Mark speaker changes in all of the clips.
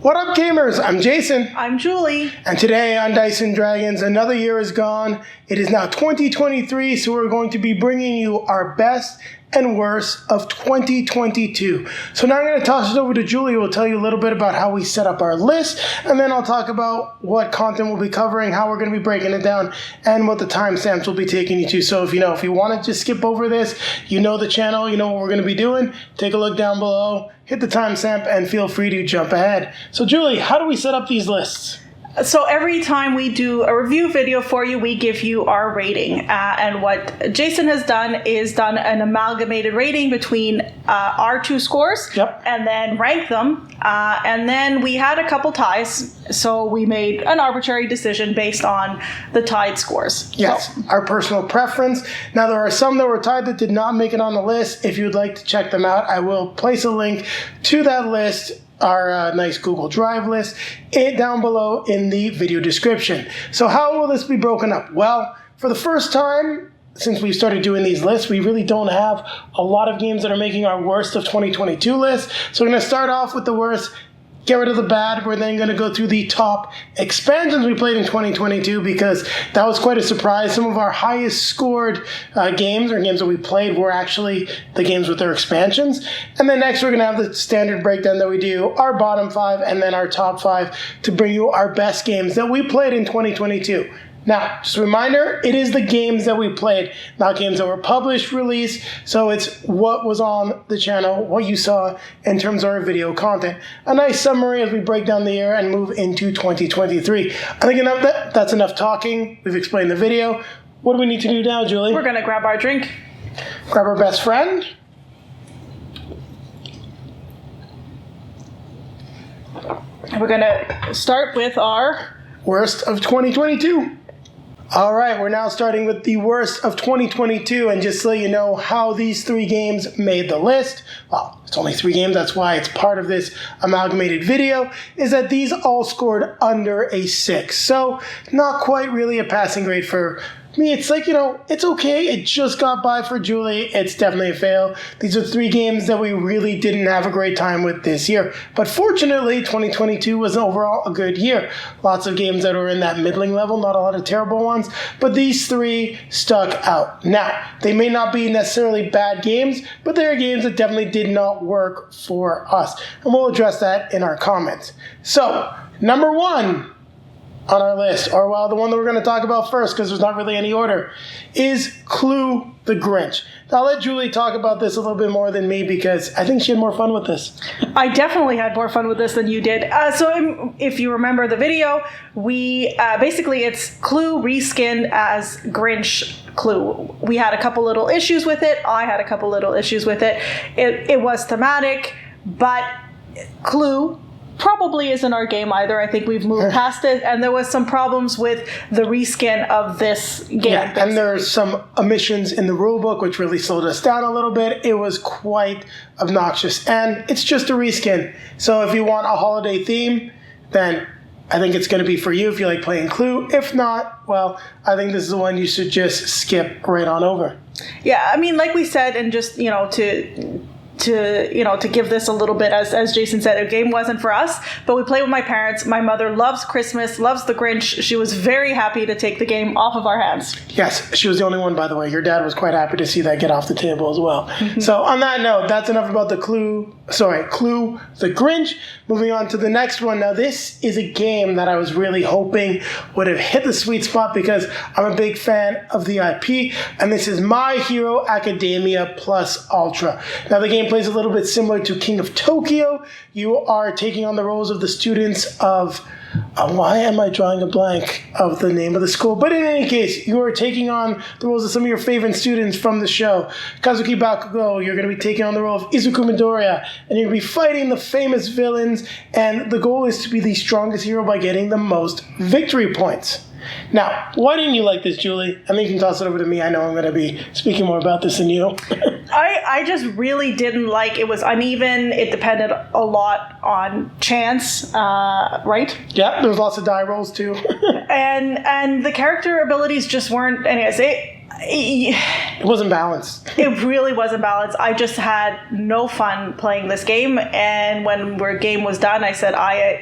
Speaker 1: What up, gamers? I'm Jason.
Speaker 2: I'm Julie.
Speaker 1: And today on Dice and Dragons, another year is gone. It is now 2023, so we're going to be bringing you our best and worst of 2022. So now I'm going to toss it over to Julie, who will tell you a little bit about how we set up our list, and then I'll talk about what content we'll be covering, how we're going to be breaking it down, and what the timestamps will be taking you to. So if you want to just skip over this, you know the channel, you know what we're going to be doing, take a look down below, hit the timestamp, and feel free to jump ahead. So Julie, how do we set up these lists?
Speaker 2: So every time we do a review video for you, we give you our rating. And what Jason has done is done an amalgamated rating between our two scores.
Speaker 1: Yep.
Speaker 2: And then ranked them. And then we had a couple ties. So we made an arbitrary decision based on the tied scores.
Speaker 1: Yes,
Speaker 2: so.
Speaker 1: Our personal preference. Now, there are some that were tied that did not make it on the list. If you'd like to check them out, I will place a link to that list, our nice Google Drive list, down below in the video description. So how will this be broken up? Well, for the first time since we started doing these lists, we really don't have a lot of games that are making our worst of 2022 list. So we're going to start off with the worst, get rid of the bad. We're then going to go through the top expansions we played in 2022 because that was quite a surprise. Some of our highest scored games or games that we played were actually the games with their expansions. And then next we're going to have the standard breakdown that we do, our bottom 5 and then our top 5 to bring you our best games that we played in 2022. Now, just a reminder, it is the games that we played, not games that were published, released. So it's what was on the channel, what you saw in terms of our video content. A nice summary as we break down the year and move into 2023. I think that's enough talking. We've explained the video. What do we need to do now, Julie?
Speaker 2: We're going to grab our drink.
Speaker 1: Grab our best friend.
Speaker 2: And we're going to start with our
Speaker 1: worst of 2022. All right, we're now starting with the worst of 2022, and just so you know how these 3 games made the list, well, it's only 3 games, that's why it's part of this amalgamated video, is that these all scored under a 6. So not quite really a passing grade for me. It's like, it's okay. It just got by for Julie. It's definitely a fail. These are 3 games that we really didn't have a great time with this year. But fortunately, 2022 was overall a good year. Lots of games that were in that middling level, not a lot of terrible ones, but these 3 stuck out. Now, they may not be necessarily bad games, but they are games that definitely did not work for us. And we'll address that in our comments. So, number 1 on our list, or the one that we're going to talk about first because there's not really any order, is Clue the Grinch. Now, I'll let Julie talk about this a little bit more than me because I think she had more fun with this.
Speaker 2: I definitely had more fun with this than you did. So if you remember the video, we basically it's Clue reskinned as Grinch Clue. We had a couple little issues with it. I had a couple little issues with it. It was thematic, but Clue probably isn't our game either. I think we've moved past it, and there was some problems with the reskin of this game.
Speaker 1: Yeah, and there's some omissions in the rulebook which really slowed us down a little bit. It was quite obnoxious, and it's just a reskin. So if you want a holiday theme, then I think it's going to be for you if you like playing Clue. If not, well, I think this is the one you should just skip right on over.
Speaker 2: Yeah, I mean, like we said, and just, to give this a little bit, as Jason said, a game wasn't for us, but we played with my parents. My mother loves Christmas, loves the Grinch. She was very happy to take the game off of our hands.
Speaker 1: Yes, she was the only one, by the way. Your dad was quite happy to see that get off the table as well. Mm-hmm. So on that note, that's enough about Clue the Grinch. Moving on to the next one. Now, this is a game that I was really hoping would have hit the sweet spot because I'm a big fan of the IP, and this is My Hero Academia Plus Ultra. Now, the game plays a little bit similar to King of Tokyo. You are taking on the roles of the students of why am I drawing a blank of the name of the school? But in any case, you are taking on the roles of some of your favorite students from the show. Kazuki Bakugo, you're going to be taking on the role of Izuku Midoriya, and you're going to be fighting the famous villains, and the goal is to be the strongest hero by getting the most victory points. Now, why didn't you like this, Julie? I think you can toss it over to me. I know I'm going to be speaking more about this than you.
Speaker 2: I just really didn't like it. Was uneven. It depended a lot on chance, right?
Speaker 1: Yeah, there was lots of die rolls too.
Speaker 2: and the character abilities just weren't. Anyways,
Speaker 1: It wasn't balanced.
Speaker 2: It really wasn't balanced. I just had no fun playing this game, and when our game was done, I said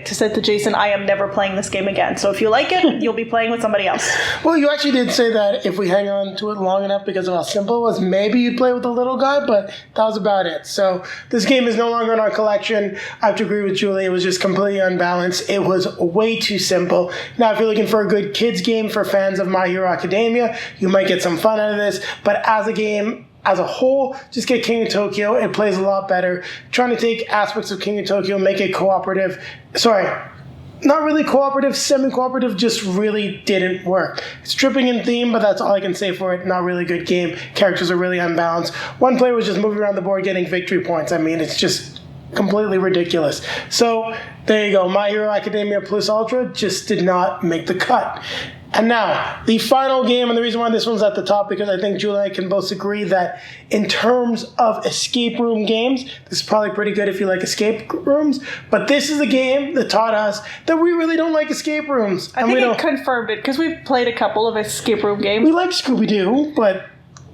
Speaker 2: to Jason, I am never playing this game again. So if you like it, you'll be playing with somebody else.
Speaker 1: Well, you actually did say that if we hang on to it long enough because of how simple it was, maybe you'd play with the little guy, but that was about it. So this game is no longer in our collection. I have to agree with Julie. It was just completely unbalanced. It was way too simple. Now, if you're looking for a good kids game for fans of My Hero Academia, you might get some fun out of this, but as a game, as a whole, just get King of Tokyo. It plays a lot better. Trying to take aspects of King of Tokyo, make it cooperative. Sorry, not really cooperative, semi-cooperative, just really didn't work. It's tripping in theme, but that's all I can say for it. Not really good game. Characters are really unbalanced. One player was just moving around the board getting victory points. I mean, it's just completely ridiculous. So there you go. My Hero Academia Plus Ultra just did not make the cut. And now, the final game, and the reason why this one's at the top, because I think Julie and I can both agree that in terms of escape room games, this is probably pretty good if you like escape rooms, but this is a game that taught us that we really don't like escape rooms.
Speaker 2: I think it confirmed it, because we've played a couple of escape room games.
Speaker 1: We like Scooby-Doo, but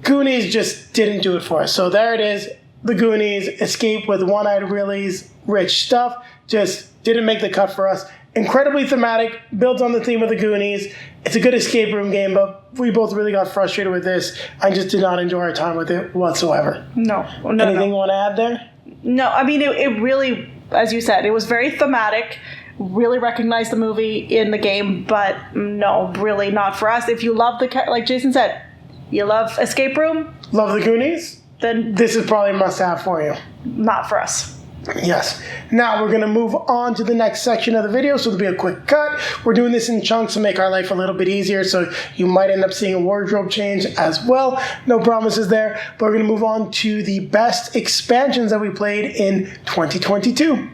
Speaker 1: Goonies just didn't do it for us. So there it is, the Goonies, escape with one-eyed Willie's rich stuff, just didn't make the cut for us. Incredibly thematic, builds on the theme of the Goonies. It's a good escape room game, but we both really got frustrated with this. I just did not enjoy our time with it whatsoever.
Speaker 2: No.
Speaker 1: Anything you want to add there?
Speaker 2: No, I mean, it really, as you said, it was very thematic. Really recognized the movie in the game, but no, really not for us. If you love like Jason said, you love escape room.
Speaker 1: Love the Goonies?
Speaker 2: Then
Speaker 1: this is probably a must-have for you.
Speaker 2: Not for us.
Speaker 1: Yes. Now we're going to move on to the next section of the video, so there'll be a quick cut. We're doing this in chunks to make our life a little bit easier, so you might end up seeing a wardrobe change as well. No promises there, but we're going to move on to the best expansions that we played in 2022.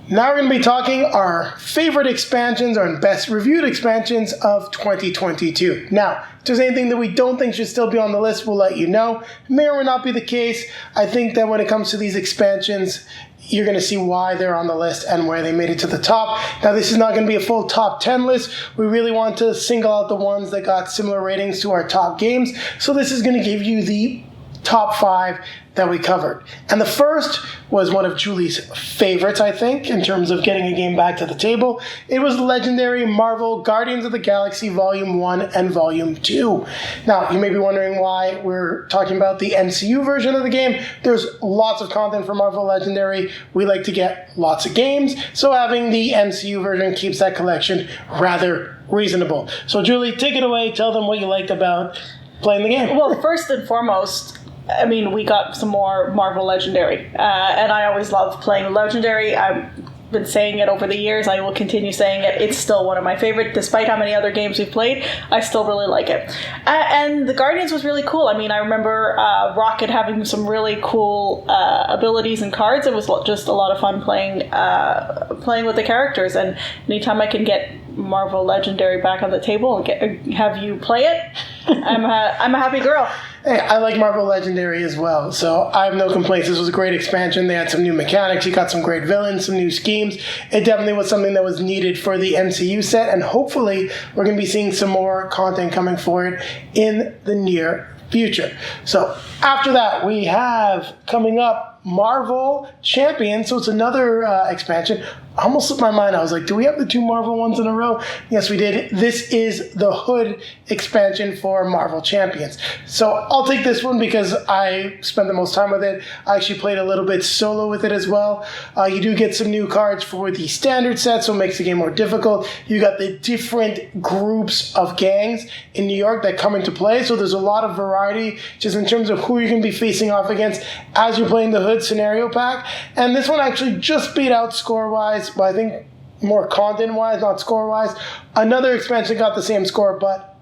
Speaker 1: Now we're going to be talking our favorite expansions or best reviewed expansions of 2022. Now, if there's anything that we don't think should still be on the list, we'll let you know. It may or may not be the case. I think that when it comes to these expansions, you're going to see why they're on the list and where they made it to the top. Now, this is not going to be a full top 10 list. We really want to single out the ones that got similar ratings to our top games. So this is going to give you the top 5 that we covered. And the first was one of Julie's favorites, I think, in terms of getting a game back to the table. It was legendary Marvel Guardians of the Galaxy Volume 1 and Volume 2. Now, you may be wondering why we're talking about the MCU version of the game. There's lots of content for Marvel Legendary. We like to get lots of games, so having the MCU version keeps that collection rather reasonable. So, Julie, take it away. Tell them what you liked about playing the game.
Speaker 2: Well, first and foremost, I mean, we got some more Marvel Legendary, and I always love playing Legendary. I've been saying it over the years. I will continue saying it. It's still one of my favorite, despite how many other games we've played. I still really like it. And the Guardians was really cool. I mean, I remember Rocket having some really cool abilities and cards. It was just a lot of fun playing with the characters. And anytime I can get Marvel Legendary back on the table and have you play it, I'm a happy girl.
Speaker 1: Hey, I like Marvel Legendary as well, so I have no complaints. This was a great expansion. They had some new mechanics. You got some great villains, some new schemes. It definitely was something that was needed for the MCU set, and hopefully we're going to be seeing some more content coming for it in the near future. So after that, we have coming up Marvel Champions. So it's another expansion. I almost slipped my mind. I was like, do we have the 2 Marvel ones in a row? Yes, we did. This is the Hood expansion for Marvel Champions. So I'll take this one because I spent the most time with it. I actually played a little bit solo with it as well. You do get some new cards for the standard set, so it makes the game more difficult. You got the different groups of gangs in New York that come into play, so there's a lot of variety just in terms of who you're going to be facing off against as you're playing the Hood scenario pack. And this one actually just beat out score-wise, but I think more content-wise, not score-wise. Another expansion got the same score, but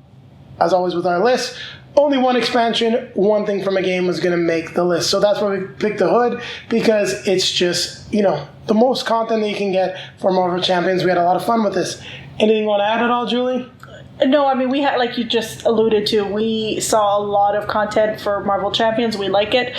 Speaker 1: as always with our list, only one expansion, one thing from a game was going to make the list. So that's why we picked the Hood, because it's just, the most content that you can get for Marvel Champions. We had a lot of fun with this. Anything you want to add at all, Julie?
Speaker 2: No, I mean, we had, like you just alluded to, we saw a lot of content for Marvel Champions. We like it.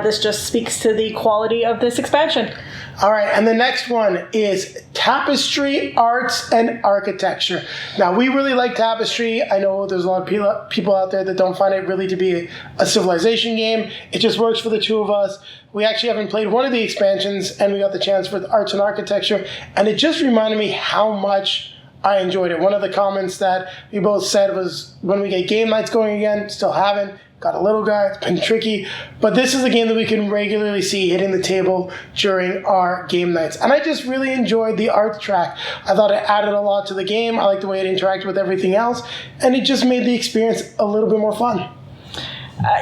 Speaker 2: This just speaks to the quality of this expansion.
Speaker 1: All right, and the next one is Tapestry Arts and Architecture. Now, we really like Tapestry. I know there's a lot of people out there that don't find it really to be a civilization game. It just works for the two of us. We actually haven't played one of the expansions, and we got the chance for the Arts and Architecture, and it just reminded me how much I enjoyed it. One of the comments that we both said was, when we get game nights going again, still haven't. Got a little guy, it's been tricky, but this is a game that we can regularly see hitting the table during our game nights. And I just really enjoyed the art track. I thought it added a lot to the game. I liked the way it interacted with everything else, and it just made the experience a little bit more fun.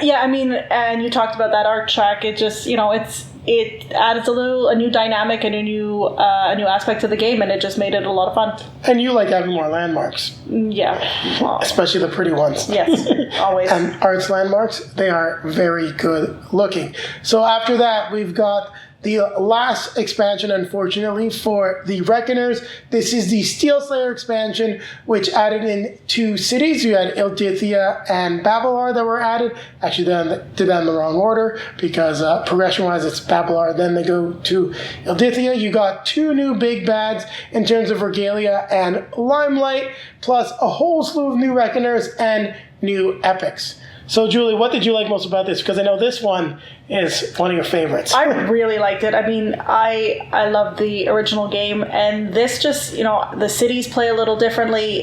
Speaker 2: Yeah, I mean, and you talked about that art track. It just, it adds a new dynamic and a new aspect to the game, and it just made it a lot of fun.
Speaker 1: And you like having more landmarks.
Speaker 2: Yeah. Well,
Speaker 1: especially the pretty ones.
Speaker 2: Yes, always.
Speaker 1: And Arts landmarks, they are very good looking. So after that, we've got the last expansion, unfortunately, for the Reckoners. This is the Steel Slayer expansion, which added in 2 cities. You had Ildithia and Babalar that were added. Actually, they did that in the wrong order, because progression-wise, it's Babalar, then they go to Ildithia. You got 2 new big bads in terms of Regalia and Limelight, plus a whole slew of new Reckoners and new epics. So, Julie, what did you like most about this? Because I know this one is one of your favorites.
Speaker 2: I really liked it. I mean, I love the original game, and this just, the cities play a little differently.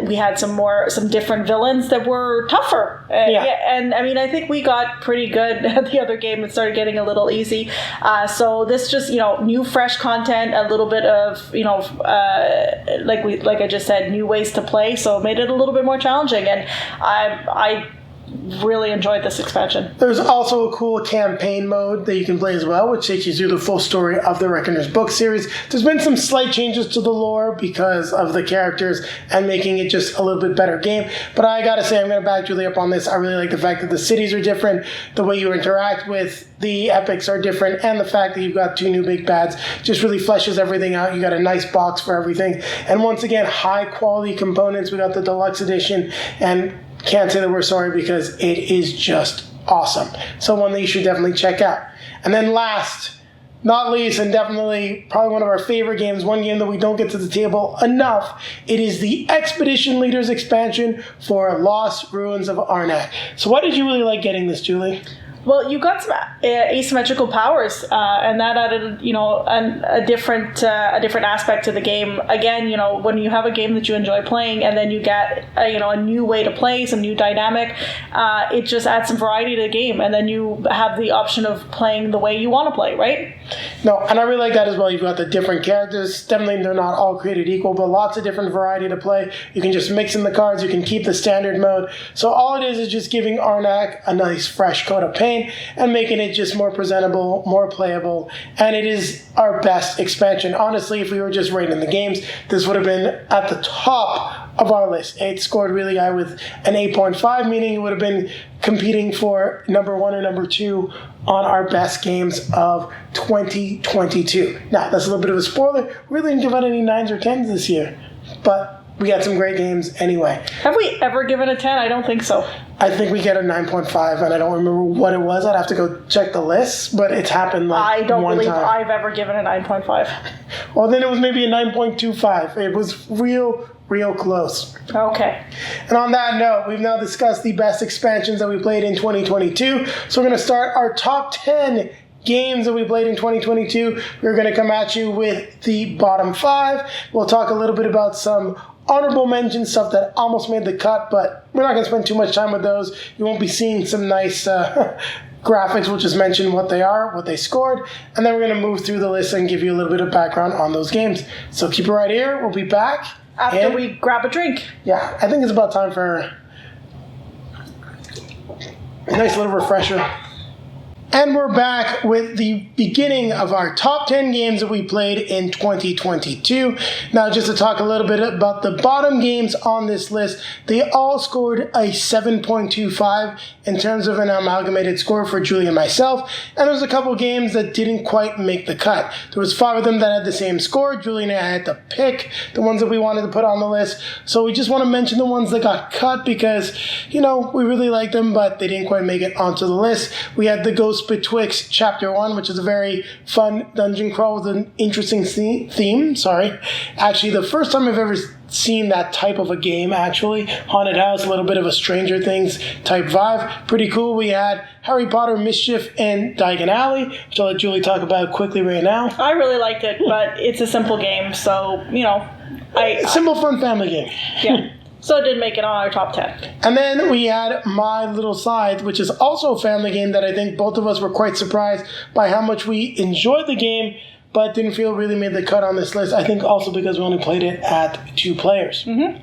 Speaker 2: We had some different villains that were tougher. And I mean, I think we got pretty good at the other game and started getting a little easy. So this just, new fresh content, a little bit of, like I just said, new ways to play. So it made it a little bit more challenging. And I really enjoyed this expansion.
Speaker 1: There's also a cool campaign mode that you can play as well, which takes you through the full story of the Reckoners book series. There's been some slight changes to the lore because of the characters and making it just a little bit better game. But I gotta say, I'm gonna back Julie up on this. I really like the fact that the cities are different, the way you interact with the epics are different, and the fact that you've got 2 new big bads just really fleshes everything out. You got a nice box for everything. And once again, high quality components. We got the deluxe edition, and can't say that we're sorry, because it is just awesome. So one that you should definitely check out. And then last, not least, and definitely probably one of our favorite games, one game that we don't get to the table enough, it is the Expedition Leaders expansion for Lost Ruins of Arnak. So why did you really like getting this, Julie?
Speaker 2: Well, you got some asymmetrical powers, and that added, a different aspect to the game. Again, when you have a game that you enjoy playing, and then you get, a new way to play, some new dynamic, it just adds some variety to the game, and then you have the option of playing the way you want to play, right?
Speaker 1: No, and I really like that as well. You've got the different characters. Definitely, they're not all created equal, but lots of different variety to play. You can just mix in the cards. You can keep the standard mode. So all it is just giving Arnak a nice fresh coat of paint and making it just more presentable, more playable, and it is our best expansion. Honestly, if we were just rating the games, this would have been at the top of our list. It scored really high with an 8.5, meaning it would have been competing for number 1 or number 2 on our best games of 2022. Now, that's a little bit of a spoiler. We really didn't give out any 9s or 10s this year, but we had some great games anyway.
Speaker 2: Have we ever given a 10? I don't think so.
Speaker 1: I think we get a 9.5, and I don't remember what it was. I'd have to go check the list, but it's happened one time.
Speaker 2: I don't believe I've ever given a 9.5.
Speaker 1: Well, then it was maybe a 9.25. It was real close.
Speaker 2: Okay.
Speaker 1: And on that note, we've now discussed the best expansions that we played in 2022. So we're going to start our top 10 games that we played in 2022. We're going to come at you with the bottom 5. We'll talk a little bit about some honorable mention stuff that almost made the cut, but we're not going to spend too much time with those. You won't be seeing some nice graphics. We'll just mention what they are, what they scored, and then we're going to move through the list and give you a little bit of background on those games. So keep it right here. We'll be back
Speaker 2: after we grab a drink.
Speaker 1: Yeah, I think it's about time for a nice little refresher. And we're back with the beginning of our top 10 games that we played in 2022. Now, just to talk a little bit about the bottom games on this list, they all scored a 7.25 in terms of an amalgamated score for Julie and myself. And there was a couple games that didn't quite make the cut. There was 5 of them that had the same score. Julie and I had to pick the ones that we wanted to put on the list. So we just want to mention the ones that got cut because, we really like them, but they didn't quite make it onto the list. We had the Ghost Ghost Betwixt Chapter 1, which is a very fun dungeon crawl with an interesting theme. Actually, the first time I've ever seen that type of a game, actually. Haunted house, a little bit of a Stranger Things type vibe. Pretty cool. We had Harry Potter, Mischief, and Diagon Alley, which I'll let Julie talk about quickly right now.
Speaker 2: I really liked it, but it's a simple game, so,
Speaker 1: simple, fun family game.
Speaker 2: Yeah. So it did make it on our top 10.
Speaker 1: And then we had My Little Scythe, which is also a family game that I think both of us were quite surprised by how much we enjoyed the game, but didn't feel really made the cut on this list. I think also because we only played it at 2 players.
Speaker 2: Mm-hmm.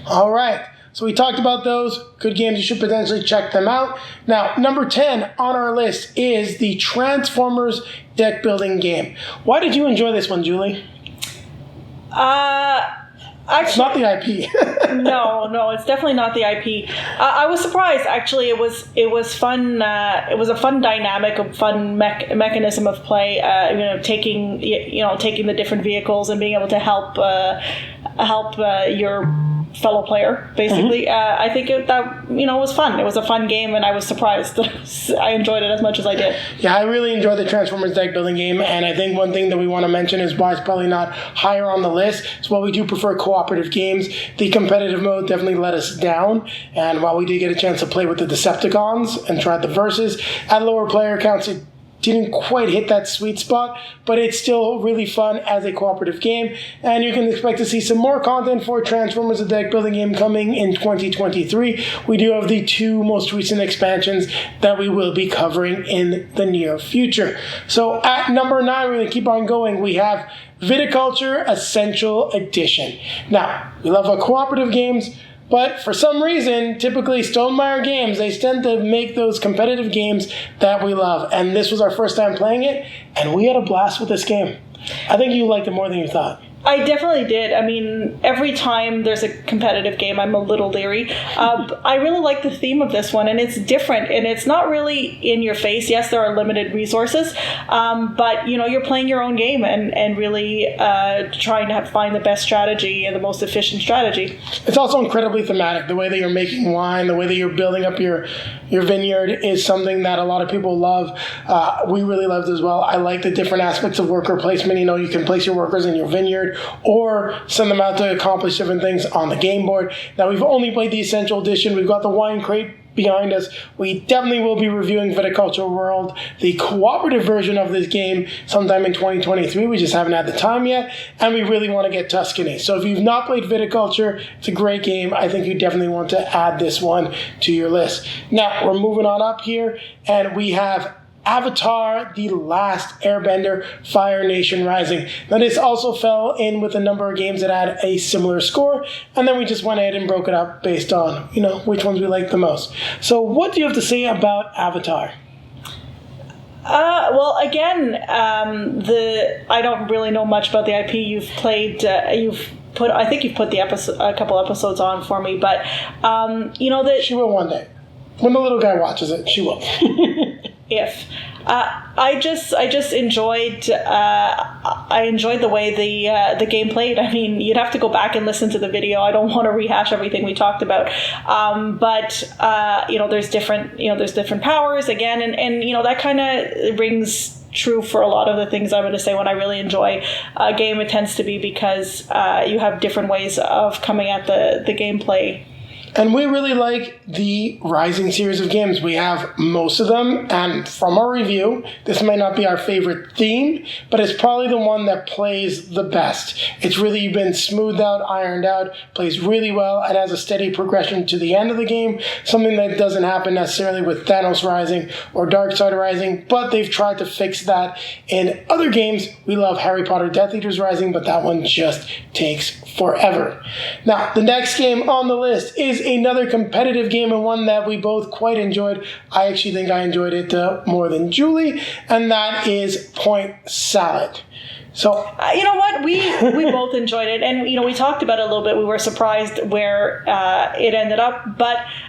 Speaker 1: All right. So we talked about those. Good games. You should potentially check them out. Now, number 10 on our list is the Transformers deck building game. Why did you enjoy this one, Julie?
Speaker 2: Actually,
Speaker 1: it's not the IP.
Speaker 2: No, it's definitely not the IP. I was surprised. Actually, it was fun. It was a fun dynamic, a fun mechanism of play. Taking the different vehicles and being able to help your fellow player, basically.
Speaker 1: Mm-hmm.
Speaker 2: I think that was fun. It was a fun game, and I was surprised that I enjoyed it as much as I did.
Speaker 1: Yeah, I really enjoyed the Transformers deck building game, and I think one thing that we want to mention is why it's probably not higher on the list. Is while we do prefer cooperative games, the competitive mode definitely let us down, and while we did get a chance to play with the Decepticons and try the verses, at lower player counts, it didn't quite hit that sweet spot, but it's still really fun as a cooperative game, and you can expect to see some more content for Transformers, a deck building game, coming in 2023. We do have the 2 most recent expansions that we will be covering in the near future. So at number 9, we're going to keep on going. We have Viticulture Essential Edition. Now, we love our cooperative games, but for some reason, typically Stonemaier Games, they tend to make those competitive games that we love. And this was our first time playing it, and we had a blast with this game. I think you liked it more than you thought.
Speaker 2: I definitely did. I mean, every time there's a competitive game, I'm a little leery. I really like the theme of this one, and it's different, and it's not really in your face. Yes, there are limited resources, but you're playing your own game and really trying to find the best strategy and the most efficient strategy.
Speaker 1: It's also incredibly thematic. The way that you're making wine, the way that you're building up your vineyard is something that a lot of people love. We really loved as well. I like the different aspects of worker placement. You can place your workers in your vineyard or send them out to accomplish different things on the game board. Now, we've only played the Essential Edition. We've got the wine crate behind us. We definitely will be reviewing Viticulture World, the cooperative version of this game, sometime in 2023. We just haven't had the time yet, and we really want to get Tuscany. So if you've not played Viticulture, it's a great game. I think you definitely want to add this one to your list. Now, we're moving on up here, and we have Avatar: The Last Airbender, Fire Nation Rising. Now, this also fell in with a number of games that had a similar score, and then we just went ahead and broke it up based on, which ones we liked the most. So what do you have to say about Avatar?
Speaker 2: Well, again, I don't really know much about the IP. You've played, I think you've put a couple episodes on for me, but,
Speaker 1: She will one day. When the little guy watches it, she will.
Speaker 2: I just enjoyed the way the game played. I mean, you'd have to go back and listen to the video. I don't want to rehash everything we talked about, but there's different powers again, and that kind of rings true for a lot of the things I'm going to say. When I really enjoy a game, it tends to be because you have different ways of coming at the gameplay.
Speaker 1: And we really like the Rising series of games. We have most of them, and from our review, this might not be our favorite theme, but it's probably the one that plays the best. It's really been smoothed out, ironed out, plays really well, and has a steady progression to the end of the game, something that doesn't happen necessarily with Thanos Rising or Darkseid Rising, but they've tried to fix that in other games. We love Harry Potter Death Eaters Rising, but that one just takes forever. Now, the next game on the list is another competitive game, and one that we both quite enjoyed. I actually think I enjoyed it more than Julie, and that is Point Salad. So
Speaker 2: you know what? We both enjoyed it, and we talked about it a little bit. We were surprised where it ended up,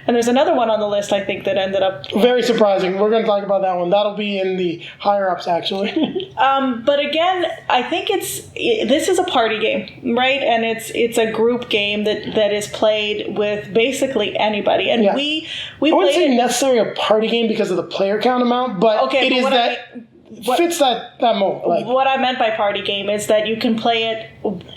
Speaker 2: and there's another one on the list I think that ended up
Speaker 1: very surprising. We're going to talk about that one. That'll be in the higher ups actually.
Speaker 2: But again, I think this is a party game, right? And it's a group game that is played with basically anybody, and we
Speaker 1: I wouldn't
Speaker 2: played
Speaker 1: say
Speaker 2: it
Speaker 1: necessarily a party game because of the player count amount, but
Speaker 2: Okay,
Speaker 1: it
Speaker 2: but
Speaker 1: is
Speaker 2: what
Speaker 1: that. Fits that mold. Like,
Speaker 2: what I meant by party game is that you can play it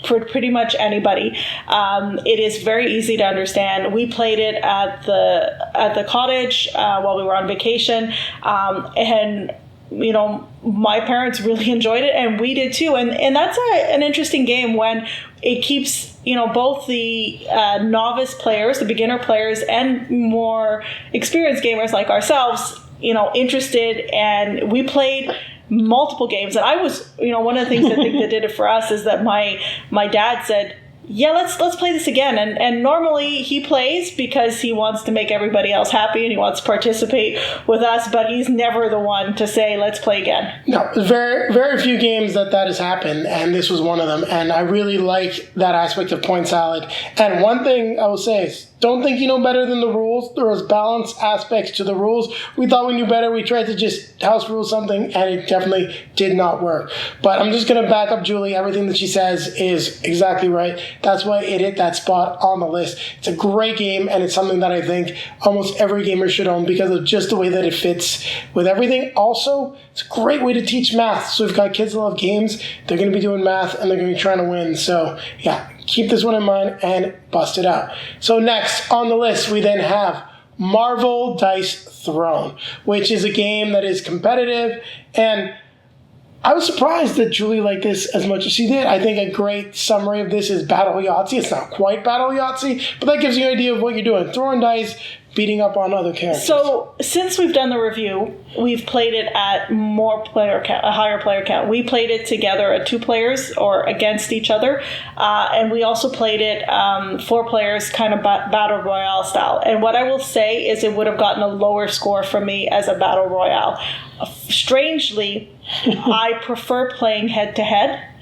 Speaker 2: for pretty much anybody. It is very easy to understand. We played it at the cottage while we were on vacation, and my parents really enjoyed it, and we did too. And that's an interesting game when it keeps both the novice players, the beginner players, and more experienced gamers like ourselves interested. And we played multiple games, and I was one of the things I think that did it for us is that my dad said, yeah, let's play this again. And normally he plays because he wants to make everybody else happy and he wants to participate with us, but he's never the one to say, let's play again.
Speaker 1: No, very, very few games that has happened, and this was one of them. And I really like that aspect of Point Salad. And one thing I will say is, don't think you know better than the rules. There was balanced aspects to the rules. We thought we knew better. We tried to just house rule something, and it definitely did not work. But I'm just going to back up Julie. Everything that she says is exactly right. That's why it hit that spot on the list. It's a great game, and it's something that I think almost every gamer should own because of just the way that it fits with everything. Also, it's a great way to teach math. So we've got kids that love games. They're going to be doing math, and they're going to be trying to win. So, yeah. Keep this one in mind and bust it out. So next on the list, we then have Marvel Dice Throne, which is a game that is competitive. And I was surprised that Julie liked this as much as she did. I think a great summary of this is Battle Yahtzee. It's not quite Battle Yahtzee, but that gives you an idea of what you're doing. Throwing dice, beating up on other characters.
Speaker 2: So since we've done the review, we've played it at more player count, a higher player count. We played it together at 2 players or against each other, and we also played it 4 players, kind of battle royale style. And what I will say is, it would have gotten a lower score from me as a battle royale. Strangely, I prefer playing head to head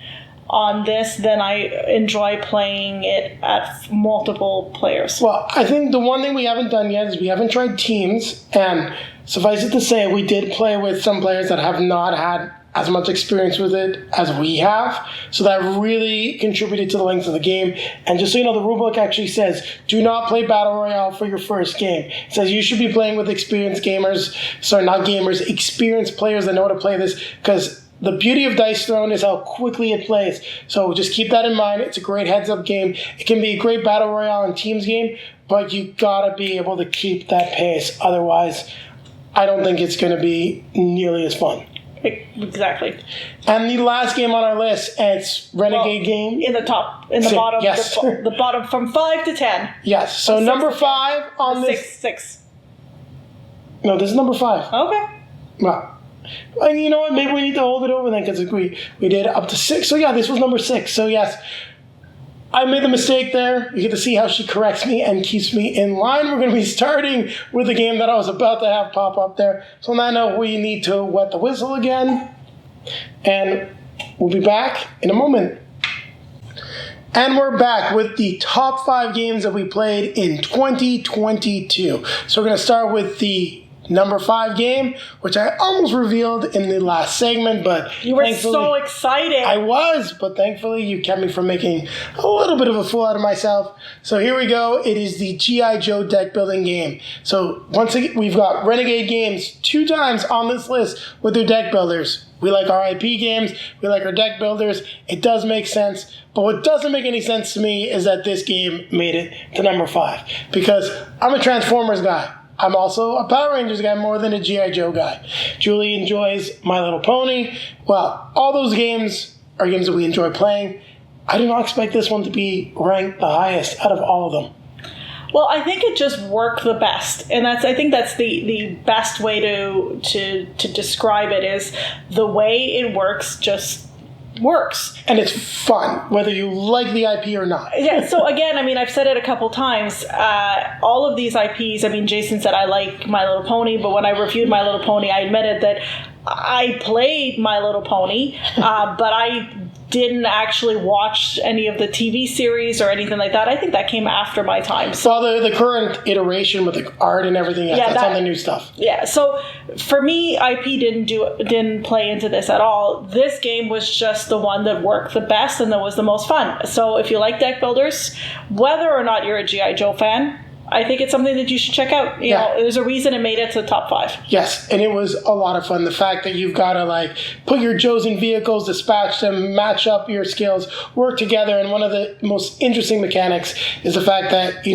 Speaker 2: on this than I enjoy playing it at multiple players.
Speaker 1: Well, I think the one thing we haven't done yet is we haven't tried teams, and suffice it to say, we did play with some players that have not had as much experience with it as we have, so that really contributed to the length of the game. And just so you know, the rulebook actually says, do not play Battle Royale for your first game. It says you should be playing with experienced experienced players that know how to play this, because the beauty of Dice Throne is how quickly it plays. So just keep that in mind. It's a great heads-up game. It can be a great Battle Royale and teams game, but you gotta be able to keep that pace. Otherwise, I don't think it's gonna be nearly as fun.
Speaker 2: Exactly.
Speaker 1: And the last game on our list, it's Renegade Game.
Speaker 2: In the bottom,
Speaker 1: yes.
Speaker 2: the bottom from 5 to 10.
Speaker 1: Yes. So number 5 on this.
Speaker 2: 6.
Speaker 1: No, this is number 5.
Speaker 2: Okay.
Speaker 1: Well, and you know what? Maybe we need to hold it over then, because we did up to 6. So yeah, this was number 6. So yes, I made the mistake there. You get to see how she corrects me and keeps me in line. We're going to be starting with the game that I was about to have pop up there. So on that note, we need to wet the whistle again. And we'll be back in a moment. And we're back with the top 5 games that we played in 2022. So we're going to start with the number 5 game, which I almost revealed in the last segment, but
Speaker 2: you were so excited.
Speaker 1: I was, but thankfully you kept me from making a little bit of a fool out of myself. So here we go. It is the G.I. Joe deck building game. So once again, we've got Renegade Games 2 times on this list with their deck builders. We like our IP games. We like our deck builders. It does make sense. But what doesn't make any sense to me is that this game made it to number 5, because I'm a Transformers guy. I'm also a Power Rangers guy more than a G.I. Joe guy. Julie enjoys My Little Pony. Well, all those games are games that we enjoy playing. I do not expect this one to be ranked the highest out of all of them.
Speaker 2: Well, I think it just worked the best, and I think that's the best way to describe it, is the way it works just works.
Speaker 1: And it's fun, whether you like the IP or not.
Speaker 2: Yeah, so again, I mean, I've said it a couple times. All of these IPs, I mean, Jason said I like My Little Pony, but when I reviewed My Little Pony, I admitted that I played My Little Pony, but I didn't actually watch any of the TV series or anything like that. I think that came after my time.
Speaker 1: So the current iteration with the art and everything, that's on the new stuff.
Speaker 2: Yeah, so for me, IP didn't play into this at all. This game was just the one that worked the best and that was the most fun. So if you like deck builders, whether or not you're a G.I. Joe fan, I think it's something that you should check out. You know, there's a reason it made it to the top 5.
Speaker 1: Yes, and it was a lot of fun. The fact that you've got to like put your Joes in vehicles, dispatch them, match up your skills, work together. And one of the most interesting mechanics is the fact that,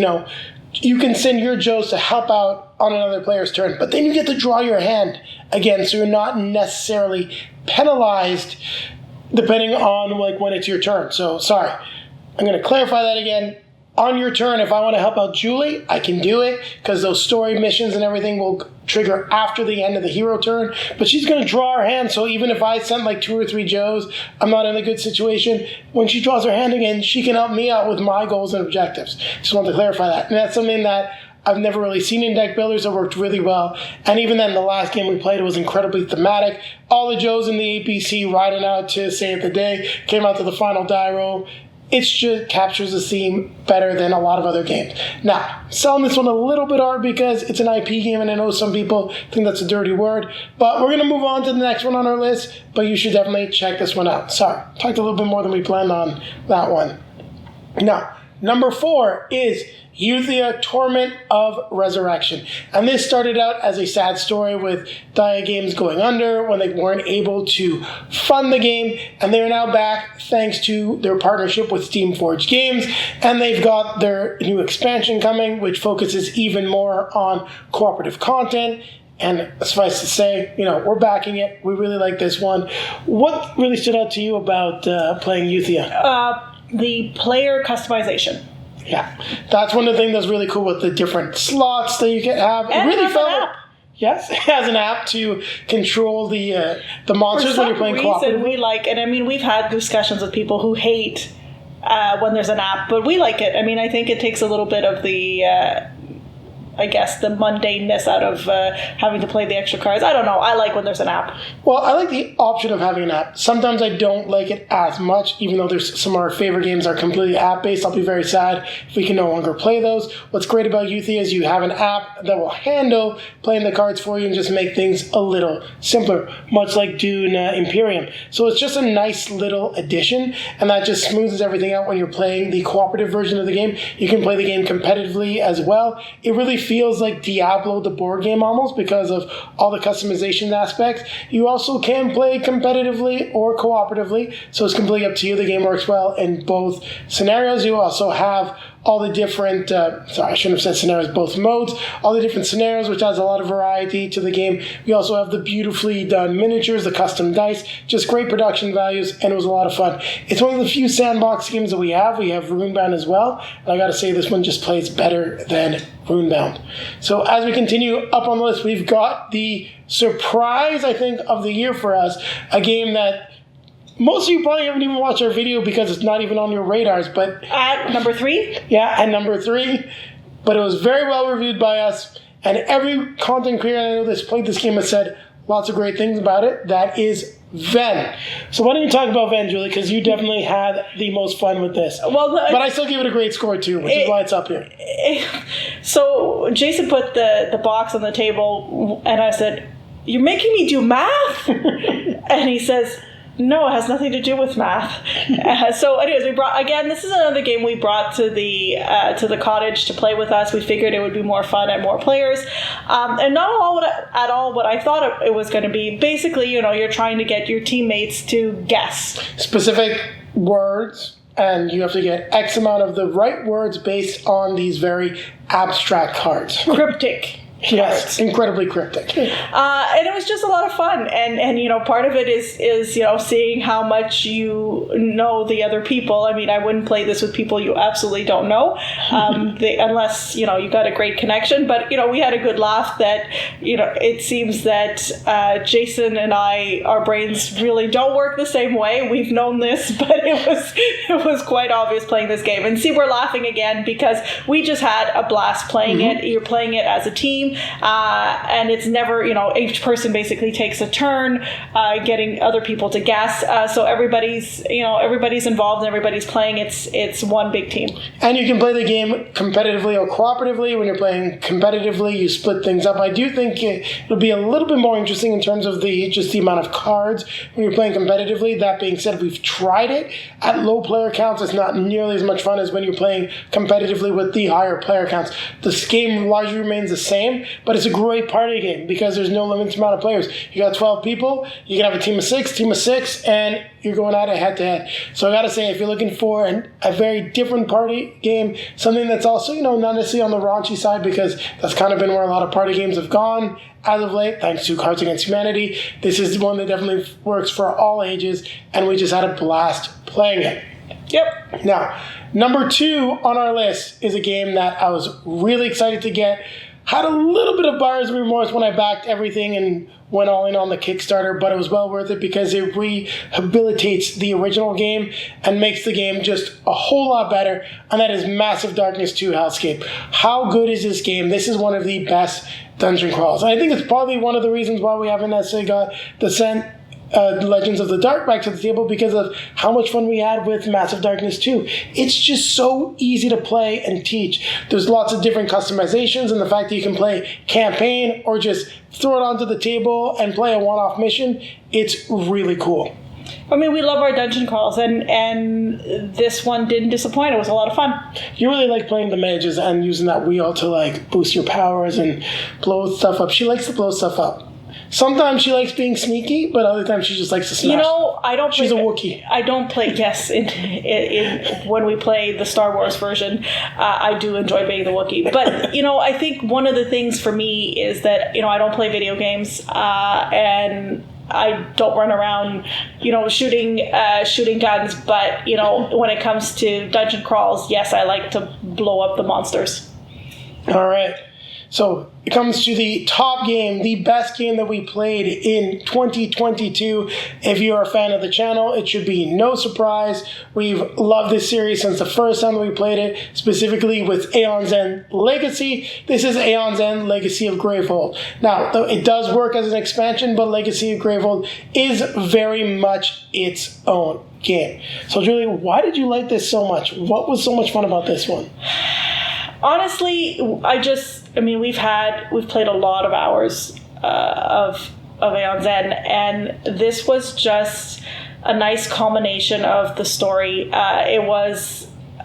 Speaker 1: you can send your Joes to help out on another player's turn, but then you get to draw your hand again, so you're not necessarily penalized depending on like when it's your turn. So, sorry, I'm going to clarify that again. On your turn, if I want to help out Julie, I can do it because those story missions and everything will trigger after the end of the hero turn. But she's going to draw her hand, so even if I sent like 2 or 3 Joes, I'm not in a good situation. When she draws her hand again, she can help me out with my goals and objectives. Just wanted to clarify that. And that's something that I've never really seen in deck builders that worked really well. And even then, the last game we played was incredibly thematic. All the Joes in the APC riding out to save the day, came out to the final die roll. It just captures the theme better than a lot of other games. Now, selling this one a little bit hard because it's an IP game, and I know some people think that's a dirty word, but we're going to move on to the next one on our list, but you should definitely check this one out. Sorry, talked a little bit more than we planned on that one. Now, number 4 is Euthia, Torment of Resurrection. And this started out as a sad story with Dia Games going under when they weren't able to fund the game, and they are now back thanks to their partnership with Steamforged Games, and they've got their new expansion coming, which focuses even more on cooperative content. And suffice to say, we're backing it. We really like this one. What really stood out to you about playing Euthia?
Speaker 2: The player customization.
Speaker 1: Yeah, that's one of the things that's really cool with the different slots that you can have.
Speaker 2: And
Speaker 1: it really
Speaker 2: it has an app.
Speaker 1: Yes, it has an app to control the monsters when you're playing cooperatively.
Speaker 2: For some reason, we like it. I mean, we've had discussions with people who hate when there's an app, but we like it. I mean, I think it takes a little bit of the the mundaneness out of having to play the extra cards. I don't know. I like when there's an app.
Speaker 1: Well, I like the option of having an app. Sometimes I don't like it as much, even though there's some of our favorite games are completely app-based. I'll be very sad if we can no longer play those. What's great about Euthia is you have an app that will handle playing the cards for you and just make things a little simpler, much like Dune Imperium. So it's just a nice little addition, and that just smooths everything out when you're playing the cooperative version of the game. You can play the game competitively as well. It really feels like Diablo, the board game, almost, because of all the customization aspects. You also can play competitively or cooperatively, so it's completely up to you. The game works well in both scenarios. You also have all the different, I shouldn't have said scenarios, both modes, all the different scenarios, which adds a lot of variety to the game. We also have the beautifully done miniatures, the custom dice, just great production values, and it was a lot of fun. It's one of the few sandbox games that we have. We have Runebound as well, and I gotta say this one just plays better than Runebound. So as we continue up on the list, we've got the surprise, I think, of the year for us, a game that most of you probably haven't even watched our video because it's not even on your radars, but...
Speaker 2: At number 3?
Speaker 1: Yeah, at number 3. But it was very well reviewed by us, and every content creator I know that's played this game has said lots of great things about it. That is Ven. So why don't you talk about Ven, Julie, because you definitely had the most fun with this. Well, but I still give it a great score, too, which is why it's up here.
Speaker 2: So Jason put the box on the table, and I said, "You're making me do math?" And he says... No, it has nothing to do with math. So anyways, this is another game we brought to the cottage to play with us. We figured it would be more fun and more players. And not at all what I thought it was going to be. Basically, you're trying to get your teammates to guess.
Speaker 1: Specific words, and you have to get X amount of the right words based on these very abstract cards.
Speaker 2: Cryptic.
Speaker 1: Yes, incredibly cryptic.
Speaker 2: And it was just a lot of fun. And part of it is seeing how much you know the other people. I mean, I wouldn't play this with people you absolutely don't know, unless, you got a great connection. But, we had a good laugh that, it seems that Jason and our brains really don't work the same way. We've known this, but it was quite obvious playing this game. And see, we're laughing again because we just had a blast playing it. You're playing it as a team. team, and it's never, each person basically takes a turn getting other people to guess. So everybody's involved and everybody's playing. It's one big team.
Speaker 1: And you can play the game competitively or cooperatively. When you're playing competitively, you split things up. I do think it'll be a little bit more interesting in terms of the amount of cards when you're playing competitively. That being said, we've tried it. At low player counts, it's not nearly as much fun as when you're playing competitively with the higher player counts. This game largely remains the same, but it's a great party game because there's no limited amount of players. You got 12 people, you can have a team of six, and you're going at it head-to-head. So I got to say, if you're looking for a very different party game, something that's also, not necessarily on the raunchy side, because that's kind of been where a lot of party games have gone as of late, thanks to Cards Against Humanity. This is one that definitely works for all ages, and we just had a blast playing it.
Speaker 2: Yep.
Speaker 1: Now, number 2 on our list is a game that I was really excited to get. Had a little bit of buyer's remorse when I backed everything and went all in on the Kickstarter, but it was well worth it because it rehabilitates the original game and makes the game just a whole lot better, and that is Massive Darkness 2 Hellscape. How good is this game? This is one of the best dungeon crawls. And I think it's probably one of the reasons why we haven't necessarily got Legends of the Dark back to the table, because of how much fun we had with Massive Darkness 2. It's just so easy to play and teach. There's lots of different customizations, and the fact that you can play campaign or just throw it onto the table and play a one-off mission, it's really cool.
Speaker 2: I mean, we love our dungeon crawls, and this one didn't disappoint. It was a lot of fun.
Speaker 1: You really like playing the mages and using that wheel to boost your powers and blow stuff up. She likes to blow stuff up. Sometimes she likes being sneaky, but other times she just likes to smash.
Speaker 2: I don't.
Speaker 1: She's a Wookiee.
Speaker 2: I don't play. Yes, in when we play the Star Wars version, I do enjoy being the Wookiee. But I think one of the things for me is that I don't play video games, and I don't run around, shooting guns. But when it comes to dungeon crawls, yes, I like to blow up the monsters.
Speaker 1: All right. So it comes to the top game, the best game that we played in 2022. If you're a fan of the channel, it should be no surprise. We've loved this series since the first time that we played it, specifically with Aeon's End Legacy. This is Aeon's End Legacy of Gravehold. Now, it does work as an expansion, but Legacy of Gravehold is very much its own game. So Julie, why did you like this so much? What was so much fun about this one?
Speaker 2: Honestly, we've played a lot of hours of Aeon's End, and this was just a nice culmination of the story.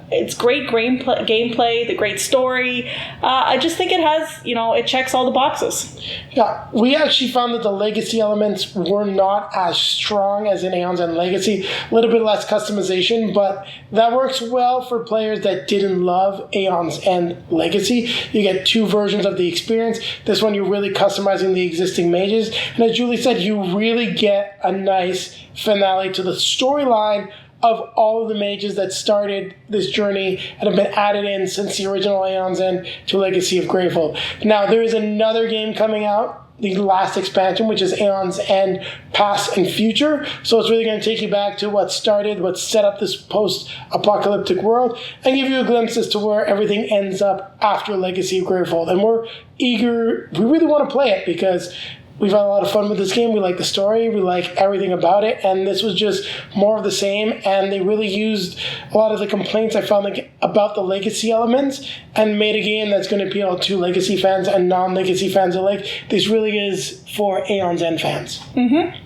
Speaker 2: It's great gameplay, the great story. I just think it has, it checks all the boxes.
Speaker 1: Yeah, we actually found that the legacy elements were not as strong as in Aeon's End Legacy. A little bit less customization, but that works well for players that didn't love Aeon's End Legacy. You get 2 versions of the experience. This one, you're really customizing the existing mages. And as Julie said, you really get a nice finale to the storyline of all of the mages that started this journey and have been added in since the original Aeon's End to Legacy of Gravehold. Now, there is another game coming out, the last expansion, which is Aeon's End Past and Future. So it's really going to take you back to what set up this post-apocalyptic world, and give you a glimpse as to where everything ends up after Legacy of Gravehold. And we really want to play it because we've had a lot of fun with this game. We like the story. We like everything about it. And this was just more of the same. And they really used a lot of the complaints I found about the legacy elements and made a game that's going to appeal to legacy fans and non-legacy fans alike. This really is for Aeon's End fans. Mm-hmm.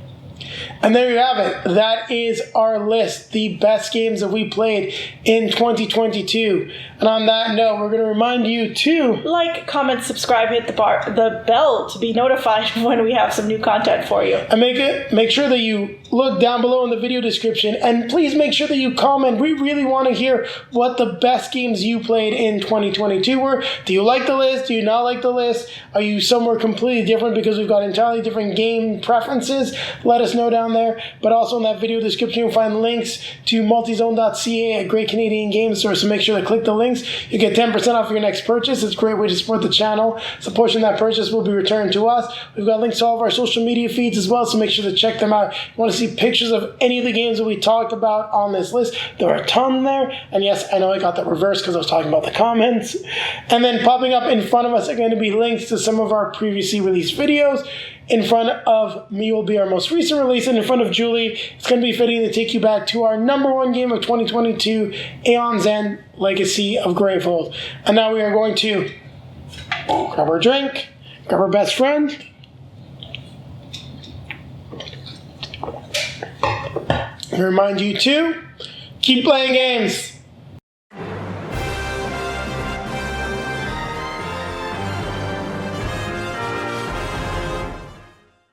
Speaker 1: And there you have it. That is our list, the best games that we played in 2022. And on that note, we're going to remind you to
Speaker 2: like, comment, subscribe, hit the bell to be notified when we have some new content for you.
Speaker 1: And make sure that you look down below in the video description, and please make sure that you comment. We really want to hear what the best games you played in 2022 were. Do you like the list? Do you not like the list? Are you somewhere completely different because we've got entirely different game preferences? Let us know down there. But also in that video description, you'll find links to multizone.ca, a great Canadian game store, so make sure to click the links. You get 10% off your next purchase. It's a great way to support the channel. So a portion of that purchase will be returned to us. We've got links to all of our social media feeds as well, so make sure to check them out. If you want to see see pictures of any of the games that we talked about on this list, there are a ton there. And yes, I know I got that reversed because I was talking about the comments. And then popping up in front of us are going to be links to some of our previously released videos. In front of me will be our most recent release, and in front of Julie, it's going to be fitting to take you back to our number one game of 2022, Aeon's End, Legacy of Gravehold. And now we are going to grab our drink, grab our best friend, and remind you to keep playing games.